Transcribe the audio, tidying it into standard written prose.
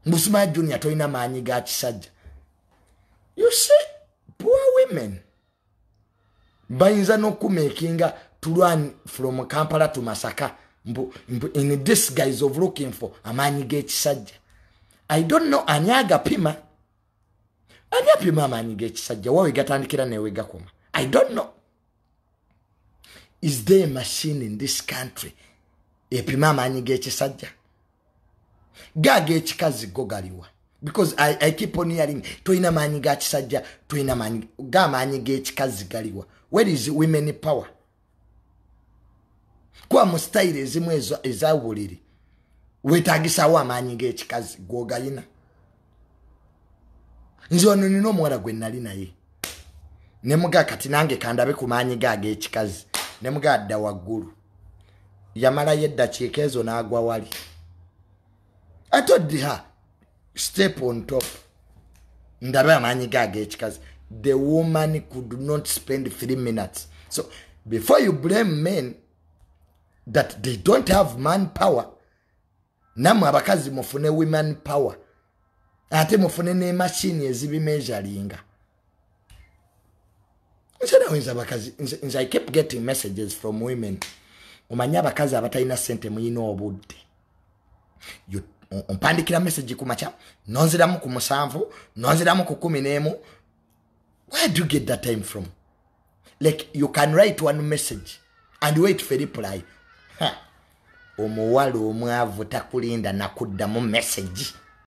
Musuma Junior toina mannyi GAKISAJJA. You see, poor women. Bayinza n'okumakinga to run from Kampala to Masaka in this guise of looking for amannyi GAKISAJJA. I don't know anyaga pima. Anya pima amannyi GAKISAJJA. Wawe gatandikira newe gakoma. I don't know. Is there a machine in this country? Epima amannyi GAKISAJJA. Gaga ekikazi gogaliwa. Because I keep on hearing toina mannyi GAKISAJJA, toina mannyi ga mannyi g'ekikazi galiwa. Where is women power? Kwa mustaire ezimu ezawuliri. Wetagisawo amannyi g'ekikazi gwogayina. Nze ono nina omuwala gwe nali naye. Ne muga kati nange kandabe ku mannyi g'ekikazi. Ne muga adda waggulu. Yamala yeddakiika ezo n'agwa wali. I told her, step on top. Ndabe amannyi g'ekikazi. The woman could not spend 3 minutes. So, before you blame men that they don't have manpower, namu abakazi mufune women power. Ate mufune ne machine ezibi measuringa. I keep getting messages from women. Omanya abakazi abatalina sente muyina obudde. You ompandikira message kumacha, nonziramu ku 7, nonziramu ku 11. Where do you get that time from? Like, you can write one message and wait for reply. Omuwala omwavu takulinda nakuddamu message.